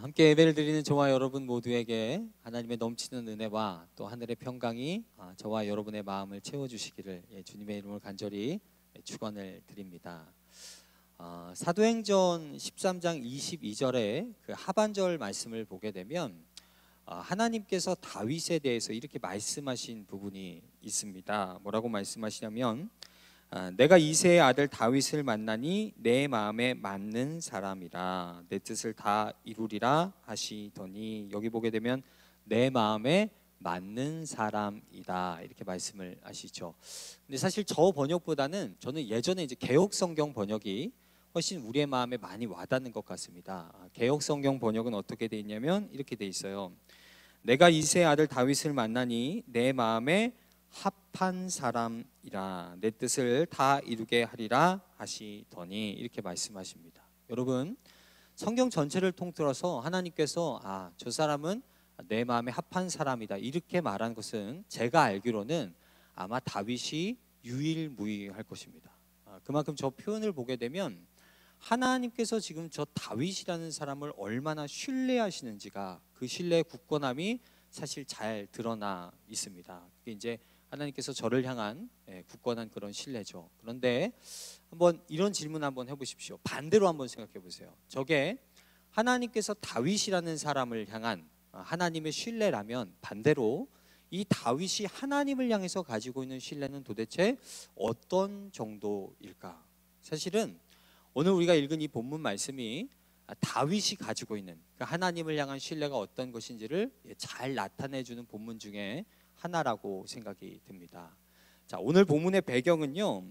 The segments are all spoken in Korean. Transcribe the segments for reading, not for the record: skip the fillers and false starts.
함께 예배를 드리는 저와 여러분 모두에게 하나님의 넘치는 은혜와 또 하늘의 평강이 저와 여러분의 마음을 채워주시기를 주님의 이름으로 간절히 축원을 드립니다. 사도행전 13장 22절의 그 하반절 말씀을 보게 되면 하나님께서 다윗에 대해서 이렇게 말씀하신 부분이 있습니다. 뭐라고 말씀하시냐면 내가 이새의 아들 다윗을 만나니 내 마음에 맞는 사람이라 내 뜻을 다 이루리라 하시더니, 여기 보게 되면 내 마음에 맞는 사람이다 이렇게 말씀을 하시죠. 근데 사실 저 번역보다는 저는 예전에 이제 개역 성경 번역이 훨씬 우리의 마음에 많이 와닿는 것 같습니다. 개역 성경 번역은 어떻게 돼 있냐면 이렇게 돼 있어요. 내가 이새의 아들 다윗을 만나니 내 마음에 합한 사람이라 내 뜻을 다 이루게 하리라 하시더니 이렇게 말씀하십니다. 여러분, 성경 전체를 통틀어서 하나님께서 저 사람은 내 마음에 합한 사람이다 이렇게 말한 것은 제가 알기로는 아마 다윗이 유일무이할 것입니다. 그만큼 저 표현을 보게 되면 하나님께서 지금 저 다윗이라는 사람을 얼마나 신뢰하시는지가, 그 신뢰의 굳건함이 사실 잘 드러나 있습니다. 그게 이제 하나님께서 저를 향한 굳건한 그런 신뢰죠. 그런데 한번 이런 질문 한번 해보십시오. 반대로 한번 생각해 보세요. 저게 하나님께서 다윗이라는 사람을 향한 하나님의 신뢰라면, 반대로 이 다윗이 하나님을 향해서 가지고 있는 신뢰는 도대체 어떤 정도일까? 사실은 오늘 우리가 읽은 이 본문 말씀이 다윗이 가지고 있는 하나님을 향한 신뢰가 어떤 것인지를 잘 나타내주는 본문 중에 하나라고 생각이 듭니다. 자, 오늘 본문의 배경은요,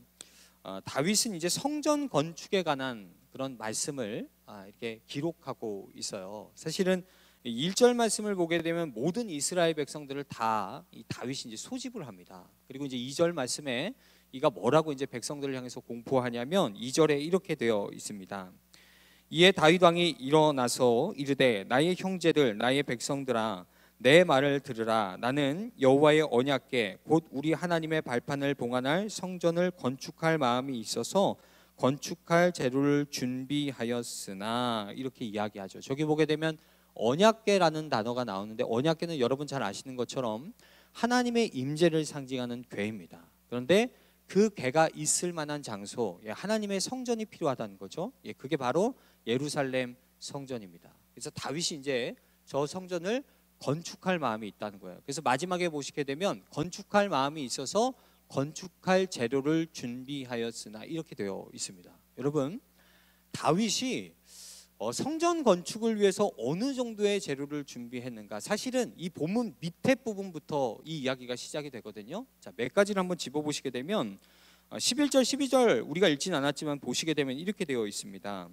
다윗은 이제 성전 건축에 관한 그런 말씀을 이렇게 기록하고 있어요. 사실은 1절 말씀을 보게 되면 모든 이스라엘 백성들을 다 이 다윗이 이제 소집을 합니다. 그리고 이제 2절 말씀에 이가 뭐라고 이제 백성들을 향해서 공포하냐면 2절에 이렇게 되어 있습니다. 이에 다윗 왕이 일어나서 이르되 나의 형제들 나의 백성들아 내 말을 들으라. 나는 여호와의 언약궤 곧 우리 하나님의 발판을 봉안할 성전을 건축할 마음이 있어서 건축할 재료를 준비하였으나, 이렇게 이야기하죠. 저기 보게 되면 언약궤라는 단어가 나오는데, 언약궤는 여러분 잘 아시는 것처럼 하나님의 임재를 상징하는 궤입니다. 그런데 그 궤가 있을 만한 장소, 하나님의 성전이 필요하다는 거죠. 그게 바로 예루살렘 성전입니다. 그래서 다윗이 이제 저 성전을 건축할 마음이 있다는 거예요. 그래서 마지막에 보시게 되면 건축할 마음이 있어서 건축할 재료를 준비하였으나 이렇게 되어 있습니다. 여러분, 다윗이 성전 건축을 위해서 어느 정도의 재료를 준비했는가? 사실은 이 본문 밑에 부분부터 이 이야기가 시작이 되거든요. 자, 몇 가지를 한번 짚어보시게 되면 11절, 12절 우리가 읽진 않았지만 보시게 되면 이렇게 되어 있습니다.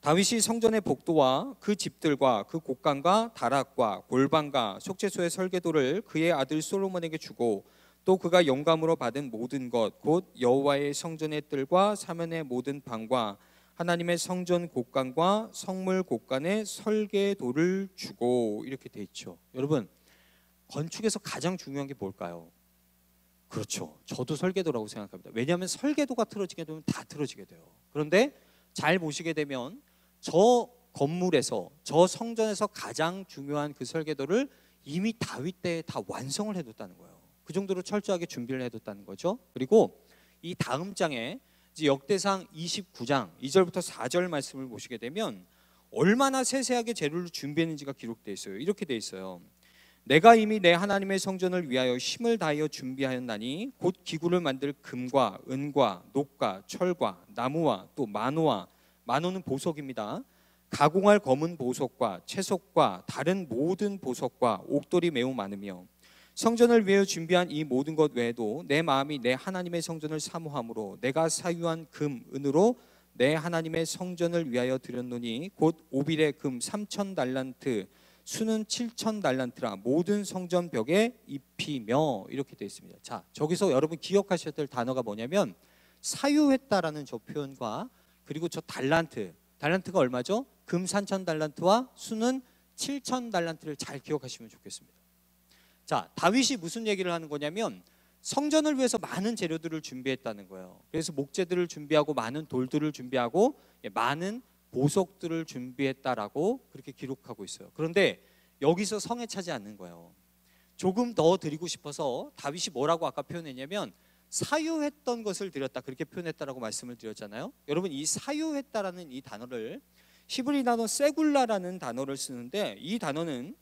다윗이 성전의 복도와 그 집들과 그 곡간과 다락과 골방과 속죄소의 설계도를 그의 아들 솔로몬에게 주고, 또 그가 영감으로 받은 모든 것 곧 여호와의 성전의 뜰과 사면의 모든 방과 하나님의 성전 곡간과 성물 곡간의 설계도를 주고, 이렇게 돼 있죠. 여러분, 건축에서 가장 중요한 게 뭘까요? 그렇죠, 저도 설계도라고 생각합니다. 왜냐하면 설계도가 틀어지게 되면 다 틀어지게 돼요. 그런데 잘 보시게 되면 저 건물에서, 저 성전에서 가장 중요한 그 설계도를 이미 다윗 때에 다 완성을 해뒀다는 거예요. 그 정도로 철저하게 준비를 해뒀다는 거죠. 그리고 이 다음 장에 이제 역대상 29장 2절부터 4절 말씀을 보시게 되면 얼마나 세세하게 재료를 준비했는지가 기록되어 있어요. 이렇게 되어 있어요. 내가 이미 내 하나님의 성전을 위하여 힘을 다하여 준비하였나니 곧 기구를 만들 금과 은과 녹과 철과 나무와 또 만호와, 만호는 보석입니다. 가공할 검은 보석과 채석과 다른 모든 보석과 옥돌이 매우 많으며, 성전을 위하여 준비한 이 모든 것 외에도 내 마음이 내 하나님의 성전을 사모함으로 내가 사유한 금, 은으로 내 하나님의 성전을 위하여 드렸노니 곧 오빌의 금 3,000달란트, 수는 7,000달란트라 모든 성전 벽에 입히며, 이렇게 되어 있습니다. 자, 저기서 여러분 기억하셔야 될 단어가 뭐냐면 사유했다라는 저 표현과, 그리고 저 달란트가 얼마죠? 금 3,000달란트와 수는 7,000달란트를 잘 기억하시면 좋겠습니다. 자, 다윗이 무슨 얘기를 하는 거냐면 성전을 위해서 많은 재료들을 준비했다는 거예요. 그래서 목재들을 준비하고 많은 돌들을 준비하고 많은 보석들을 준비했다라고 그렇게 기록하고 있어요. 그런데 여기서 성에 차지 않는 거예요. 조금 더 드리고 싶어서 다윗이 뭐라고 아까 표현했냐면 사유했던 것을 드렸다 그렇게 표현했다라고 말씀을 드렸잖아요. 여러분 이 사유했다라는 이 단어를 히브리 단어 세굴라라는 단어를 쓰는데 이 단어는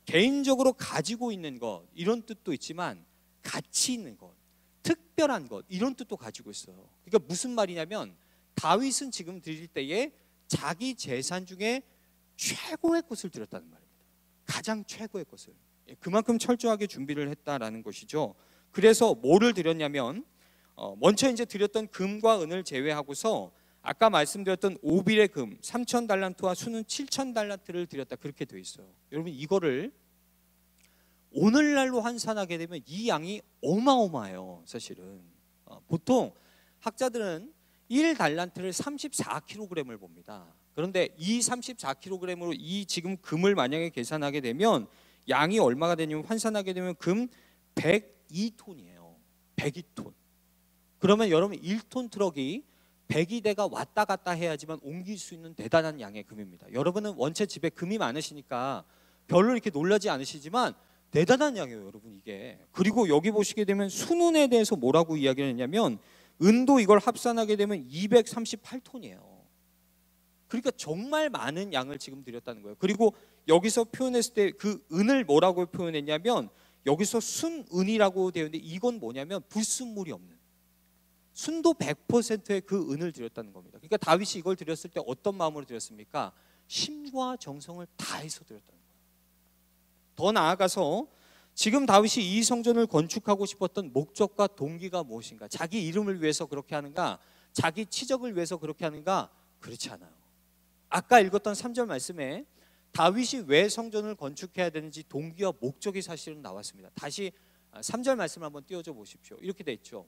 개인적으로 가지고 있는 것 이런 뜻도 있지만 가치 있는 것, 특별한 것 이런 뜻도 가지고 있어요. 그러니까 무슨 말이냐면 다윗은 지금 드릴 때에 자기 재산 중에 최고의 것을 드렸다는 말입니다. 가장 최고의 것을. 그만큼 철저하게 준비를 했다라는 것이죠. 그래서 뭐를 드렸냐면 먼저 이제 드렸던 금과 은을 제외하고서 아까 말씀드렸던 오빌의 금 3,000달란트와 수는 7,000달란트를 드렸다 그렇게 되어 있어요. 여러분 이거를 오늘날로 환산하게 되면 이 양이 어마어마해요. 사실은 보통 학자들은 1달란트를 34kg을 봅니다. 그런데 이 34kg으로 이 지금 금을 만약에 계산하게 되면 양이 얼마가 되냐면 환산하게 되면 금 102톤이에요. 102톤. 그러면 여러분 1톤 트럭이 102대가 왔다 갔다 해야지만 옮길 수 있는 대단한 양의 금입니다. 여러분은 원체 집에 금이 많으시니까 별로 이렇게 놀라지 않으시지만 대단한 양이에요, 여러분 이게. 그리고 여기 보시게 되면 순운에 대해서 뭐라고 이야기를 했냐면 은도 이걸 합산하게 되면 238톤이에요. 그러니까 정말 많은 양을 지금 드렸다는 거예요. 그리고 여기서 표현했을 때 그 은을 뭐라고 표현했냐면 여기서 순은이라고 되어 있는데 이건 뭐냐면 불순물이 없는 순도 100%의 그 은을 드렸다는 겁니다. 그러니까 다윗이 이걸 드렸을 때 어떤 마음으로 드렸습니까? 심과 정성을 다해서 드렸다는 거예요. 더 나아가서 지금 다윗이 이 성전을 건축하고 싶었던 목적과 동기가 무엇인가? 자기 이름을 위해서 그렇게 하는가? 자기 치적을 위해서 그렇게 하는가? 그렇지 않아요. 아까 읽었던 3절 말씀에 다윗이 왜 성전을 건축해야 되는지 동기와 목적이 사실은 나왔습니다. 다시 3절 말씀을 한번 띄워줘 보십시오. 이렇게 돼 있죠.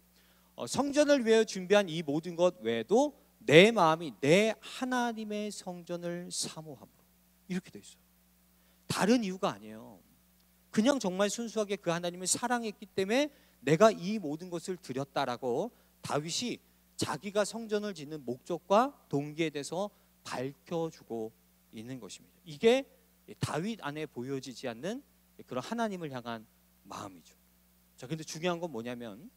성전을 위해 준비한 이 모든 것 외에도 내 마음이 내 하나님의 성전을 사모함으로 이렇게 돼 있어요. 다른 이유가 아니에요. 그냥 정말 순수하게 그 하나님을 사랑했기 때문에 내가 이 모든 것을 드렸다라고 다윗이 자기가 성전을 짓는 목적과 동기에 대해서 밝혀주고 있는 것입니다. 이게 다윗 안에 보여지지 않는 그런 하나님을 향한 마음이죠. 자, 근데 중요한 건 뭐냐면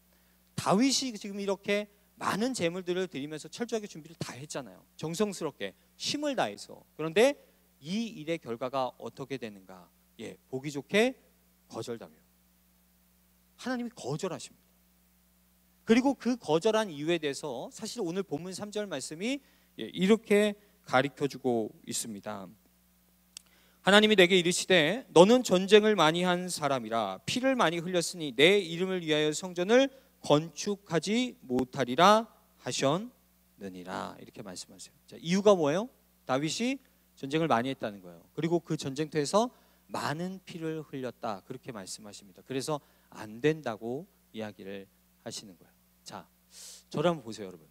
다윗이 지금 이렇게 많은 제물들을 드리면서 철저하게 준비를 다 했잖아요. 정성스럽게 힘을 다해서. 그런데 이 일의 결과가 어떻게 되는가? 보기 좋게 거절당해요. 하나님이 거절하십니다. 그리고 그 거절한 이유에 대해서 사실 오늘 본문 3절 말씀이 이렇게 가르쳐주고 있습니다. 하나님이 내게 이르시되 너는 전쟁을 많이 한 사람이라 피를 많이 흘렸으니 내 이름을 위하여 성전을 건축하지 못하리라 하셨느니라 이렇게 말씀하세요. 자, 이유가 뭐예요? 다윗이 전쟁을 많이 했다는 거예요. 그리고 그 전쟁터에서 많은 피를 흘렸다 그렇게 말씀하십니다. 그래서 안 된다고 이야기를 하시는 거예요. 자, 저를 한번 보세요, 여러분.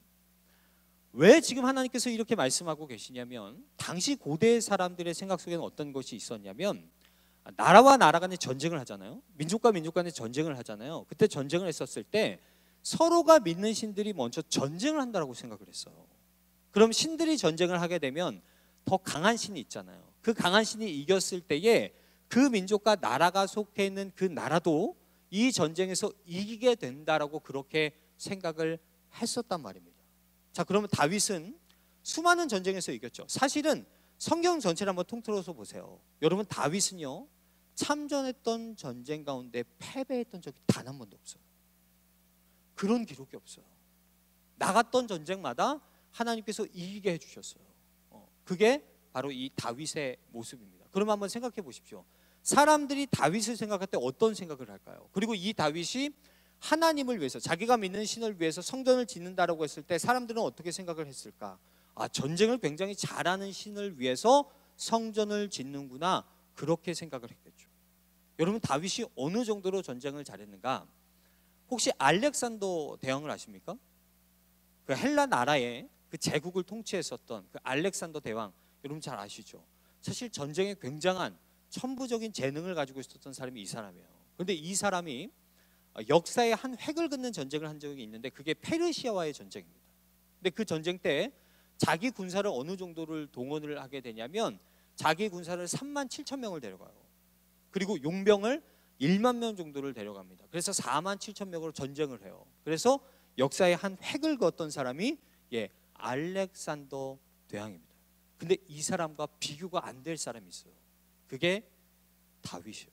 왜 지금 하나님께서 이렇게 말씀하고 계시냐면 당시 고대 사람들의 생각 속에는 어떤 것이 있었냐면 나라와 나라 간에 전쟁을 하잖아요. 민족과 민족 간에 전쟁을 하잖아요. 그때 전쟁을 했었을 때 서로가 믿는 신들이 먼저 전쟁을 한다고 생각을 했어요. 그럼 신들이 전쟁을 하게 되면 더 강한 신이 있잖아요. 그 강한 신이 이겼을 때에 그 민족과 나라가 속해 있는 그 나라도 이 전쟁에서 이기게 된다라고 그렇게 생각을 했었단 말입니다. 자, 그러면 다윗은 수많은 전쟁에서 이겼죠. 사실은 성경 전체를 한번 통틀어서 보세요. 여러분, 다윗은요 참전했던 전쟁 가운데 패배했던 적이 단 한 번도 없어요. 그런 기록이 없어요. 나갔던 전쟁마다 하나님께서 이기게 해주셨어요. 그게 바로 이 다윗의 모습입니다. 그럼 한번 생각해 보십시오. 사람들이 다윗을 생각할 때 어떤 생각을 할까요? 그리고 이 다윗이 하나님을 위해서 자기가 믿는 신을 위해서 성전을 짓는다라고 했을 때 사람들은 어떻게 생각을 했을까? 아, 전쟁을 굉장히 잘하는 신을 위해서 성전을 짓는구나 그렇게 생각을 했겠죠. 여러분, 다윗이 어느 정도로 전쟁을 잘했는가? 혹시 알렉산더 대왕을 아십니까? 그 헬라 나라의 그 제국을 통치했었던 그 알렉산더 대왕, 여러분 잘 아시죠? 사실 전쟁에 굉장한 천부적인 재능을 가지고 있었던 사람이 이 사람이에요. 그런데 이 사람이 역사의 한 획을 긋는 전쟁을 한 적이 있는데 그게 페르시아와의 전쟁입니다. 근데 그 전쟁 때 자기 군사를 어느 정도를 동원을 하게 되냐면 자기 군사를 3만 7천 명을 데려가요. 그리고 용병을 1만 명 정도를 데려갑니다. 그래서 4만 7천 명으로 전쟁을 해요. 그래서 역사의 한 획을 그었던 사람이 알렉산더 대왕입니다. 근데 이 사람과 비교가 안 될 사람이 있어요. 그게 다윗이에요.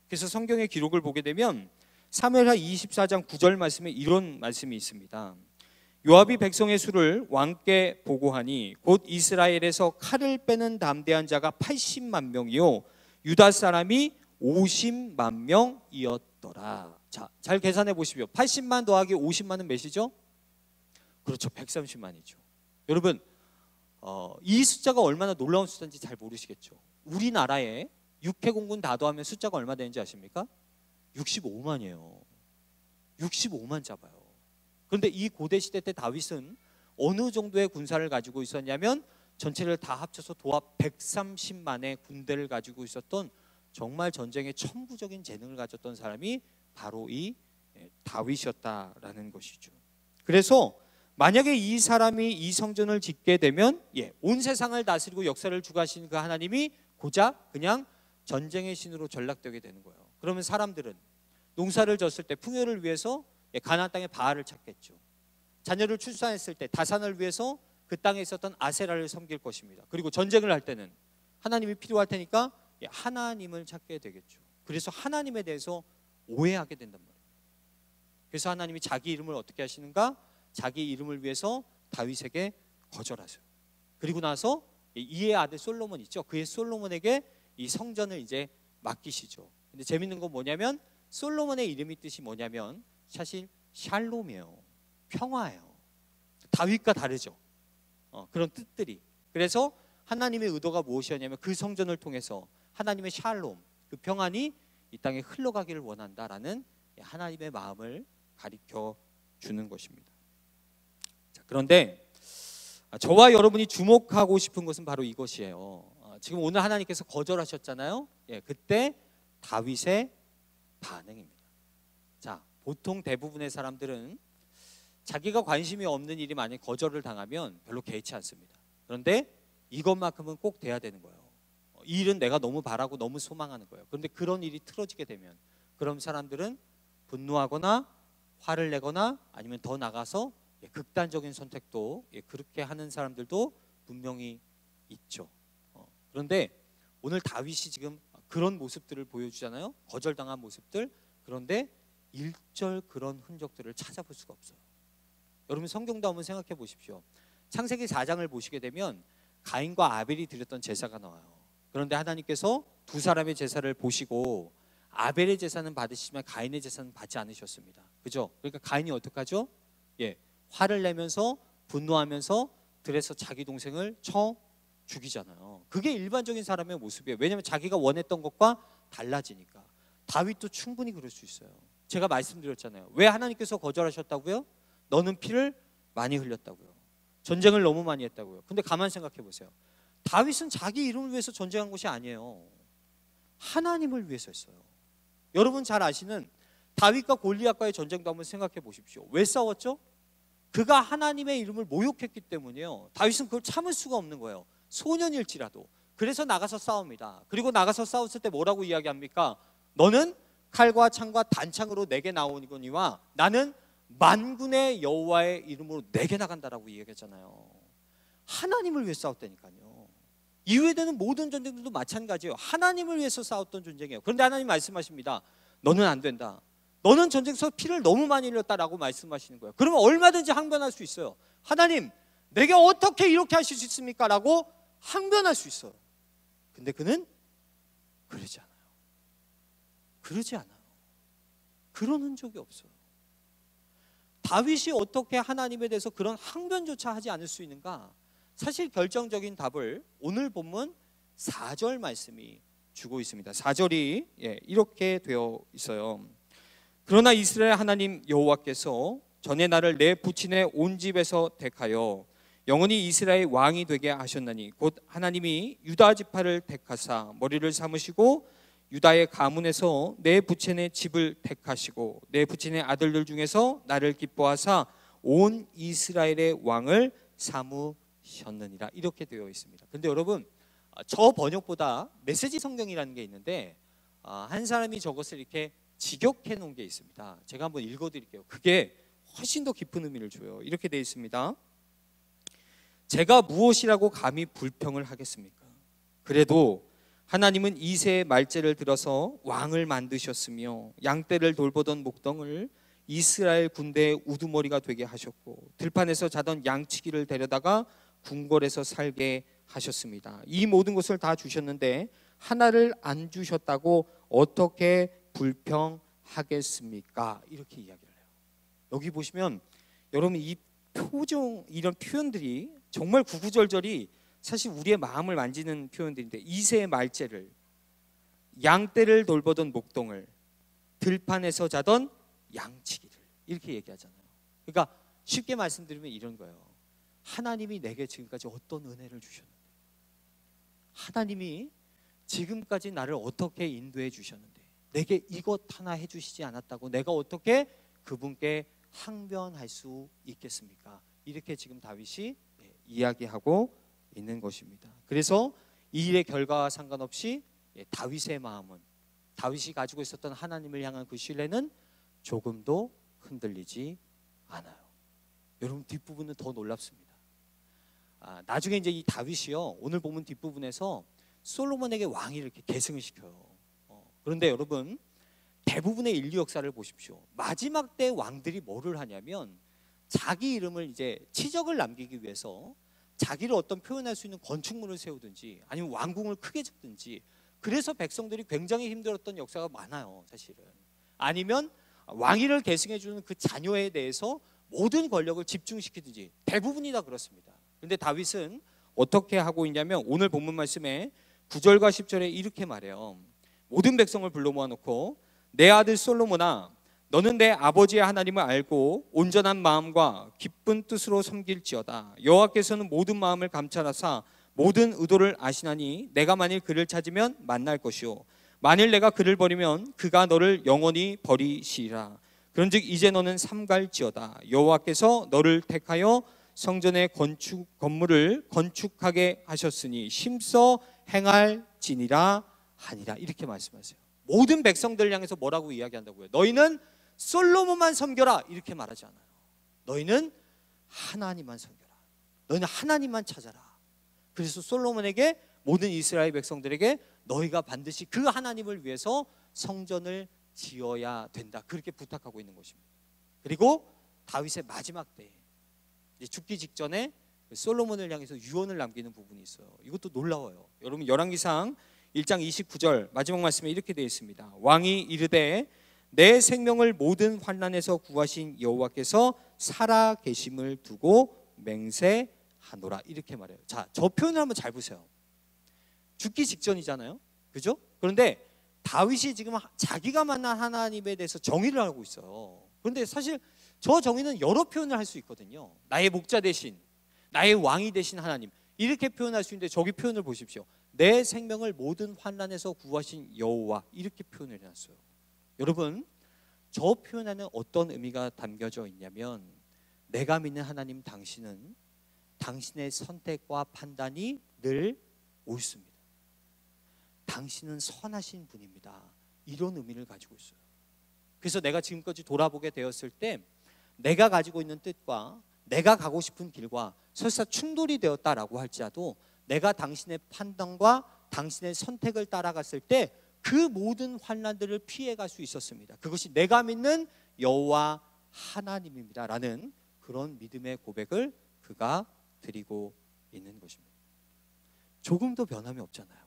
그래서 성경의 기록을 보게 되면 사무엘하 24장 9절 말씀에 이런 말씀이 있습니다. 요압이 백성의 수를 왕께 보고하니 곧 이스라엘에서 칼을 빼는 담대한 자가 80만 명이요 유다 사람이 50만 명이었더라. 자, 잘 계산해 보십시오. 80만 더하기 50만은 몇이죠? 그렇죠, 130만이죠. 여러분, 이 숫자가 얼마나 놀라운 숫자인지 잘 모르시겠죠. 우리나라에 육해공군 다 더하면 숫자가 얼마 되는지 아십니까? 65만이에요. 65만 잡아요. 그런데 이 고대 시대 때 다윗은 어느 정도의 군사를 가지고 있었냐면 전체를 다 합쳐서 도합 130만의 군대를 가지고 있었던 정말 전쟁에 천부적인 재능을 가졌던 사람이 바로 이 다윗이었다라는 것이죠. 그래서 만약에 이 사람이 이 성전을 짓게 되면 온 세상을 다스리고 역사를 주관하시는 그 하나님이 고작 그냥 전쟁의 신으로 전락되게 되는 거예요. 그러면 사람들은 농사를 졌을 때 풍요를 위해서 가나안 땅에 바알을 찾겠죠. 자녀를 출산했을 때 다산을 위해서 그 땅에 있었던 아세라를 섬길 것입니다. 그리고 전쟁을 할 때는 하나님이 필요할 테니까 하나님을 찾게 되겠죠. 그래서 하나님에 대해서 오해하게 된단 말이에요. 그래서 하나님이 자기 이름을 어떻게 하시는가? 자기 이름을 위해서 다윗에게 거절하세요. 그리고 나서 이의 아들 솔로몬 있죠. 그의 솔로몬에게 이 성전을 이제 맡기시죠. 근데 재밌는 건 뭐냐면 솔로몬의 이름이 뜻이 뭐냐면 사실 샬롬이에요. 평화예요. 다윗과 다르죠. 그런 뜻들이. 그래서 하나님의 의도가 무엇이었냐면 그 성전을 통해서 하나님의 샬롬, 그 평안이 이 땅에 흘러가기를 원한다라는 하나님의 마음을 가리켜 주는 것입니다. 자, 그런데 저와 여러분이 주목하고 싶은 것은 바로 이것이에요. 지금 오늘 하나님께서 거절하셨잖아요. 그때 다윗의 반응입니다. 자, 보통 대부분의 사람들은 자기가 관심이 없는 일이 만약 거절을 당하면 별로 개의치 않습니다. 그런데 이것만큼은 꼭 돼야 되는 거예요. 이 일은 내가 너무 바라고 너무 소망하는 거예요. 그런데 그런 일이 틀어지게 되면 그럼 사람들은 분노하거나 화를 내거나 아니면 더 나가서 극단적인 선택도 그렇게 하는 사람들도 분명히 있죠. 그런데 오늘 다윗이 지금 그런 모습들을 보여주잖아요. 거절당한 모습들. 그런데 1절 그런 흔적들을 찾아볼 수가 없어요. 여러분 성경도 한번 생각해 보십시오. 창세기 4장을 보시게 되면 가인과 아벨이 드렸던 제사가 나와요. 그런데 하나님께서 두 사람의 제사를 보시고 아벨의 제사는 받으시지만 가인의 제사는 받지 않으셨습니다. 그죠? 그러니까 가인이 어떡하죠? 화를 내면서 분노하면서 들에서 자기 동생을 쳐 죽이잖아요. 그게 일반적인 사람의 모습이에요. 왜냐하면 자기가 원했던 것과 달라지니까. 다윗도 충분히 그럴 수 있어요. 제가 말씀드렸잖아요. 왜 하나님께서 거절하셨다고요? 너는 피를 많이 흘렸다고요. 전쟁을 너무 많이 했다고요. 근데 가만 생각해 보세요. 다윗은 자기 이름을 위해서 전쟁한 것이 아니에요. 하나님을 위해서 했어요. 여러분 잘 아시는 다윗과 골리앗과의 전쟁도 한번 생각해 보십시오. 왜 싸웠죠? 그가 하나님의 이름을 모욕했기 때문이에요. 다윗은 그걸 참을 수가 없는 거예요. 소년일지라도. 그래서 나가서 싸웁니다. 그리고 나가서 싸웠을 때 뭐라고 이야기합니까? 너는 칼과 창과 단창으로 내게 나오니와 나는 만군의 여호와의 이름으로 내게 나간다라고 이야기했잖아요. 하나님을 위해 싸웠다니까요. 이후에 되는 모든 전쟁들도 마찬가지예요. 하나님을 위해서 싸웠던 전쟁이에요. 그런데 하나님 말씀하십니다. 너는 안 된다. 너는 전쟁에서 피를 너무 많이 흘렸다라고 말씀하시는 거예요. 그러면 얼마든지 항변할 수 있어요. 하나님, 내게 어떻게 이렇게 하실 수 있습니까? 라고 항변할 수 있어요. 근데 그는 그러지 않아요. 그러지 않아요. 그런 흔적이 없어요. 다윗이 어떻게 하나님에 대해서 그런 항변조차 하지 않을 수 있는가? 사실 결정적인 답을 오늘 본문 4절 말씀이 주고 있습니다. 4절이 이렇게 되어 있어요. 그러나 이스라엘 하나님 여호와께서 전에 나를 내 부친의 온 집에서 택하여 영원히 이스라엘 왕이 되게 하셨나니 곧 하나님이 유다 지파를 택하사 머리를 삼으시고 유다의 가문에서 내 부친의 집을 택하시고 내 부친의 아들들 중에서 나를 기뻐하사 온 이스라엘의 왕을 삼으셨느니라 이렇게 되어 있습니다. 근데 여러분 저 번역보다 메시지 성경이라는 게 있는데 한 사람이 저것을 이렇게 직역해 놓은 게 있습니다. 제가 한번 읽어드릴게요. 그게 훨씬 더 깊은 의미를 줘요. 이렇게 되어 있습니다. 제가 무엇이라고 감히 불평을 하겠습니까? 그래도 하나님은 이새의 말째를 들어서 왕을 만드셨으며 양떼를 돌보던 목동을 이스라엘 군대의 우두머리가 되게 하셨고 들판에서 자던 양치기를 데려다가 궁궐에서 살게 하셨습니다. 이 모든 것을 다 주셨는데 하나를 안 주셨다고 어떻게 불평하겠습니까? 이렇게 이야기를 해요. 여기 보시면 여러분 이 표정 이런 표현들이 정말 구구절절이 사실 우리의 마음을 만지는 표현들인데 이새의 말째를 양떼를 돌보던 목동을 들판에서 자던 양치기를 이렇게 얘기하잖아요. 그러니까 쉽게 말씀드리면 이런 거예요. 하나님이 내게 지금까지 어떤 은혜를 주셨는데 하나님이 지금까지 나를 어떻게 인도해 주셨는데 내게 이것 하나 해주시지 않았다고 내가 어떻게 그분께 항변할 수 있겠습니까? 이렇게 지금 다윗이 이야기하고 있는 것입니다. 그래서 이 일의 결과와 상관없이 다윗의 마음은 다윗이 가지고 있었던 하나님을 향한 그 신뢰는 조금도 흔들리지 않아요. 여러분 뒷부분은 더 놀랍습니다. 나중에 이제 이 다윗이요 오늘 보면 뒷부분에서 솔로몬에게 왕위를 이렇게 계승을 시켜요. 그런데 여러분 대부분의 인류 역사를 보십시오. 마지막 때 왕들이 뭐를 하냐면 자기 이름을 이제 치적을 남기기 위해서 자기를 어떤 표현할 수 있는 건축물을 세우든지 아니면 왕궁을 크게 짓든지 그래서 백성들이 굉장히 힘들었던 역사가 많아요. 사실은 아니면 왕위를 계승해 주는 그 자녀에 대해서 모든 권력을 집중시키든지 대부분이 다 그렇습니다. 그런데 다윗은 어떻게 하고 있냐면 오늘 본문 말씀에 9절과 10절에 이렇게 말해요. 모든 백성을 불러 모아놓고 내 아들 솔로몬아 너는 내 아버지의 하나님을 알고 온전한 마음과 기쁜 뜻으로 섬길지어다. 여호와께서는 모든 마음을 감찰하사 모든 의도를 아시나니 내가 만일 그를 찾으면 만날 것이요 만일 내가 그를 버리면 그가 너를 영원히 버리시리라. 그런즉 이제 너는 삼갈지어다. 여호와께서 너를 택하여 성전의 건물을 건축하게 하셨으니 힘써 행할지니라 하니라. 이렇게 말씀하세요. 모든 백성들을 향해서 뭐라고 이야기한다고요? 너희는 솔로몬만 섬겨라 이렇게 말하지 않아요. 너희는 하나님만 섬겨라. 너희는 하나님만 찾아라. 그래서 솔로몬에게 모든 이스라엘 백성들에게 너희가 반드시 그 하나님을 위해서 성전을 지어야 된다. 그렇게 부탁하고 있는 것입니다. 그리고 다윗의 마지막 때에 죽기 직전에 솔로몬을 향해서 유언을 남기는 부분이 있어요. 이것도 놀라워요. 여러분 열왕기상 1장 29절 마지막 말씀에 이렇게 되어 있습니다. 왕이 이르되 내 생명을 모든 환난에서 구하신 여호와께서 살아 계심을 두고 맹세하노라 이렇게 말해요. 자, 저 표현을 한번 잘 보세요. 죽기 직전이잖아요. 그죠? 그런데 다윗이 지금 자기가 만난 하나님에 대해서 정의를 하고 있어요. 그런데 사실 저 정의는 여러 표현을 할 수 있거든요. 나의 목자 대신 나의 왕이 되신 하나님 이렇게 표현할 수 있는데 저기 표현을 보십시오. 내 생명을 모든 환난에서 구하신 여호와 이렇게 표현을 해놨어요. 여러분 저 표현에는 어떤 의미가 담겨져 있냐면 내가 믿는 하나님 당신은 당신의 선택과 판단이 늘 옳습니다. 당신은 선하신 분입니다. 이런 의미를 가지고 있어요. 그래서 내가 지금까지 돌아보게 되었을 때 내가 가지고 있는 뜻과 내가 가고 싶은 길과 설사 충돌이 되었다라고 할지라도 내가 당신의 판단과 당신의 선택을 따라갔을 때 그 모든 환난들을 피해갈 수 있었습니다. 그것이 내가 믿는 여호와 하나님입니다 라는 그런 믿음의 고백을 그가 드리고 있는 것입니다. 조금도 변함이 없잖아요.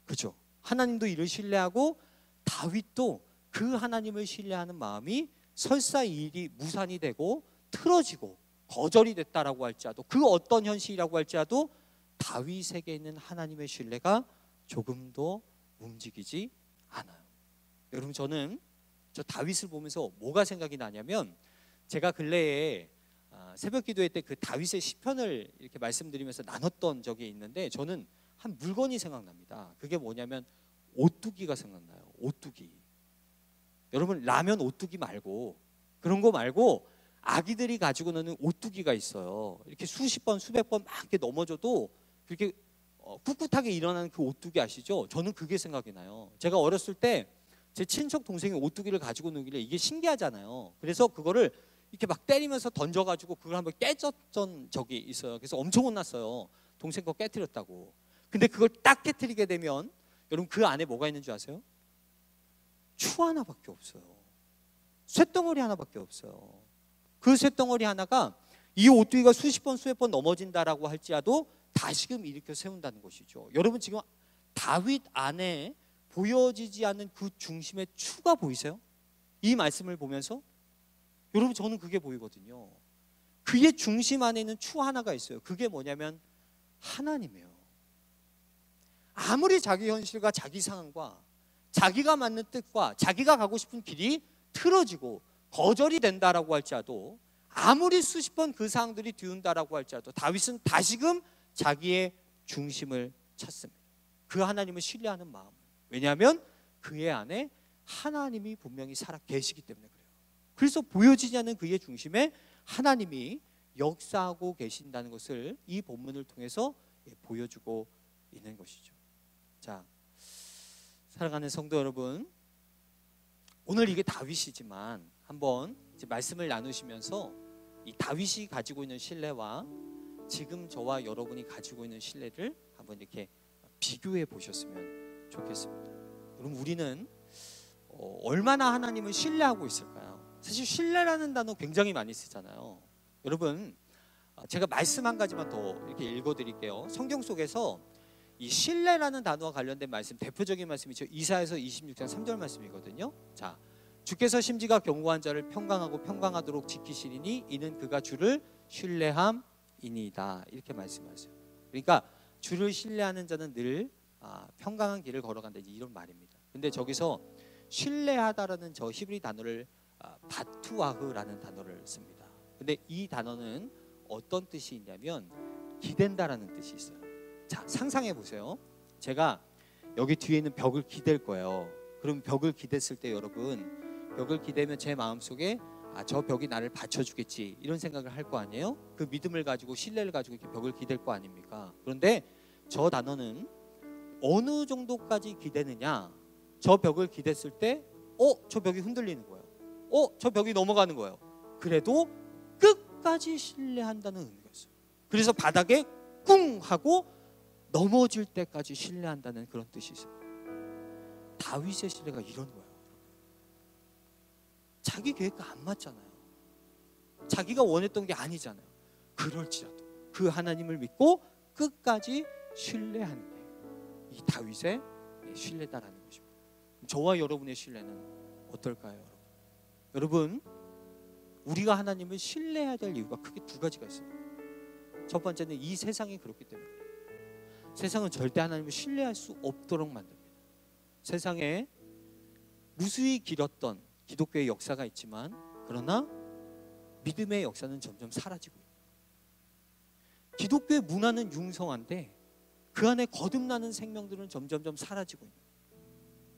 그렇죠? 하나님도 이를 신뢰하고 다윗도 그 하나님을 신뢰하는 마음이 설사 이 일이 무산이 되고 틀어지고 거절이 됐다라고 할지라도 그 어떤 현실이라고 할지라도 다윗에게 있는 하나님의 신뢰가 조금도 움직이지 않아요. 여러분 저는 저 다윗을 보면서 뭐가 생각이 나냐면 제가 근래에 새벽 기도회 때 그 다윗의 시편을 이렇게 말씀드리면서 나눴던 적이 있는데 저는 한 물건이 생각납니다. 그게 뭐냐면 오뚜기가 생각나요. 오뚜기. 여러분 라면 오뚜기 말고 그런 거 말고 아기들이 가지고 노는 오뚜기가 있어요. 이렇게 수십 번, 수백 번 막 이렇게 넘어져도 그렇게 꿋꿋하게 일어나는 그 오뚜기 아시죠? 저는 그게 생각이 나요. 제가 어렸을 때 제 친척 동생이 오뚜기를 가지고 놀길래 이게 신기하잖아요. 그래서 그거를 이렇게 막 때리면서 던져가지고 그걸 한번 깨졌던 적이 있어요. 그래서 엄청 혼났어요. 동생 거 깨트렸다고. 근데 그걸 딱 깨트리게 되면 여러분 그 안에 뭐가 있는 줄 아세요? 추 하나밖에 없어요. 쇳덩어리 하나밖에 없어요. 그 쇳덩어리 하나가 이 오뚜기가 수십 번 수백 번 넘어진다라고 할지라도 다시금 일으켜 세운다는 것이죠. 여러분 지금 다윗 안에 보여지지 않는 그 중심의 추가 보이세요? 이 말씀을 보면서 여러분 저는 그게 보이거든요. 그의 중심 안에 있는 추 하나가 있어요. 그게 뭐냐면 하나님이에요. 아무리 자기 현실과 자기 상황과 자기가 맞는 뜻과 자기가 가고 싶은 길이 틀어지고 거절이 된다라고 할지라도 아무리 수십 번 그 상황들이 뒤운다라고 할지라도 다윗은 다시금 자기의 중심을 찾습니다. 그 하나님을 신뢰하는 마음. 왜냐하면 그의 안에 하나님이 분명히 살아 계시기 때문에 그래요. 그래서 보여지지 않는 그의 중심에 하나님이 역사하고 계신다는 것을 이 본문을 통해서 보여주고 있는 것이죠. 자, 사랑하는 성도 여러분, 오늘 이게 다윗이지만 한번 이제 말씀을 나누시면서 이 다윗이 가지고 있는 신뢰와 지금 저와 여러분이 가지고 있는 신뢰를 한번 이렇게 비교해 보셨으면 좋겠습니다. 여러분 우리는 얼마나 하나님을 신뢰하고 있을까요? 사실 신뢰라는 단어 굉장히 많이 쓰잖아요. 여러분 제가 말씀 한 가지만 더 이렇게 읽어드릴게요. 성경 속에서 이 신뢰라는 단어와 관련된 말씀, 대표적인 말씀이죠. 이사야서 26장 3절 말씀이거든요. 자, 주께서 심지가 견고한 자를 평강하고 평강하도록 지키시리니 이는 그가 주를 신뢰함이니이다. 이렇게 말씀하세요. 그러니까 주를 신뢰하는 자는 늘 평강한 길을 걸어간다, 이런 말입니다. 근데 저기서 신뢰하다라는 저 히브리 단어를 바투아흐라는 단어를 씁니다. 근데 이 단어는 어떤 뜻이 있냐면 기댄다라는 뜻이 있어요. 자, 상상해 보세요. 제가 여기 뒤에 있는 벽을 기댈 거예요. 그럼 벽을 기댔을 때 여러분, 벽을 기대면 제 마음속에 저 벽이 나를 받쳐주겠지 이런 생각을 할 거 아니에요? 그 믿음을 가지고 신뢰를 가지고 이렇게 벽을 기댈 거 아닙니까? 그런데 저 단어는 어느 정도까지 기대느냐, 저 벽을 기댔을 때 저 벽이 흔들리는 거예요. 저 벽이 넘어가는 거예요. 그래도 끝까지 신뢰한다는 의미가 있어요. 그래서 바닥에 꿍 하고 넘어질 때까지 신뢰한다는 그런 뜻이 있어요. 다윗의 신뢰가 이런 거예요. 자기 계획과 안 맞잖아요. 자기가 원했던 게 아니잖아요. 그럴지라도 그 하나님을 믿고 끝까지 신뢰하는 게 이 다윗의 신뢰다라는 것입니다. 저와 여러분의 신뢰는 어떨까요? 여러분, 우리가 하나님을 신뢰해야 될 이유가 크게 두 가지가 있어요. 첫 번째는 이 세상이 그렇기 때문에 그래요. 세상은 절대 하나님을 신뢰할 수 없도록 만듭니다. 세상에 무수히 길었던 기독교의 역사가 있지만 그러나 믿음의 역사는 점점 사라지고 있어요. 기독교의 문화는 융성한데 그 안에 거듭나는 생명들은 점점점 사라지고 있는 거예요.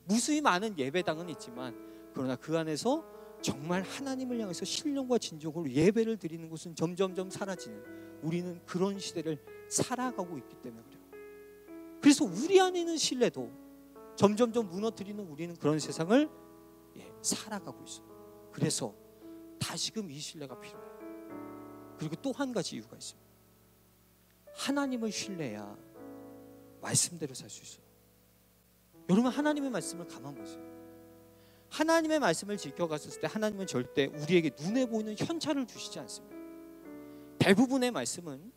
무수히 많은 예배당은 있지만 그러나 그 안에서 정말 하나님을 향해서 신령과 진정으로 예배를 드리는 곳은 점점점 사라지는, 우리는 그런 시대를 살아가고 있기 때문에 그래요. 그래서 우리 안에 있는 신뢰도 점점점 무너뜨리는 우리는 그런 세상을 살아가고 있어요. 그래서 다시금 이 신뢰가 필요해요. 그리고 또 한 가지 이유가 있습니다. 하나님을 신뢰해야 말씀대로 살 수 있어요. 여러분 하나님의 말씀을 가만 보세요. 하나님의 말씀을 지켜갔을 때 하나님은 절대 우리에게 눈에 보이는 현찰을 주시지 않습니다. 대부분의 말씀은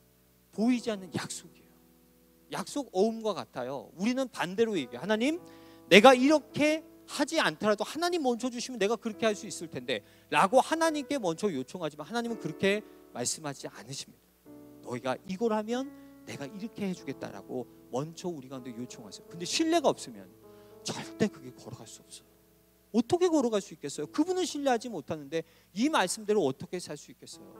보이지 않는 약속이에요. 약속 어음과 같아요. 우리는 반대로 얘기해요. 하나님, 내가 이렇게 하지 않더라도 하나님 먼저 주시면 내가 그렇게 할 수 있을 텐데 라고 하나님께 먼저 요청하지만 하나님은 그렇게 말씀하지 않으십니다. 너희가 이걸 하면 내가 이렇게 해주겠다라고 먼저 우리 가운데 요청하세요. 근데 신뢰가 없으면 절대 그게 걸어갈 수 없어요. 어떻게 걸어갈 수 있겠어요? 그분은 신뢰하지 못하는데 이 말씀대로 어떻게 살 수 있겠어요?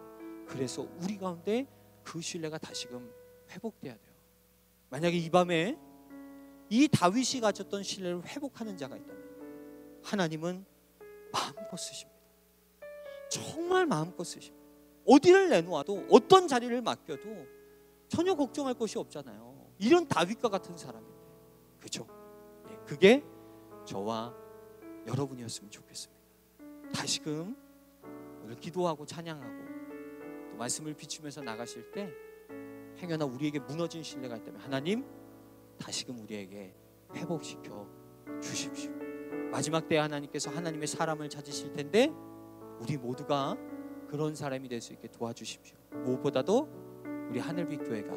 그래서 우리 가운데 그 신뢰가 다시금 회복돼야 돼요. 만약에 이 밤에 이 다윗이 가졌던 신뢰를 회복하는 자가 있다면 하나님은 마음껏 쓰십니다. 정말 마음껏 쓰십니다. 어디를 내놓아도 어떤 자리를 맡겨도 전혀 걱정할 것이 없잖아요. 이런 다윗과 같은 사람인데, 그죠? 네, 그게 저와 여러분이었으면 좋겠습니다. 다시금 오늘 기도하고 찬양하고 또 말씀을 비추면서 나가실 때 행여나 우리에게 무너진 신뢰가 있다면 하나님 다시금 우리에게 회복시켜 주십시오. 마지막 때에 하나님께서 하나님의 사람을 찾으실 텐데 우리 모두가 그런 사람이 될 수 있게 도와주십시오. 무엇보다도 우리 하늘빛 교회가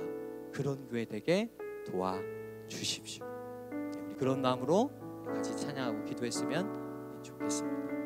그런 교회 되게 도와주십시오. 우리 그런 마음으로 같이 찬양하고 기도했으면 좋겠습니다.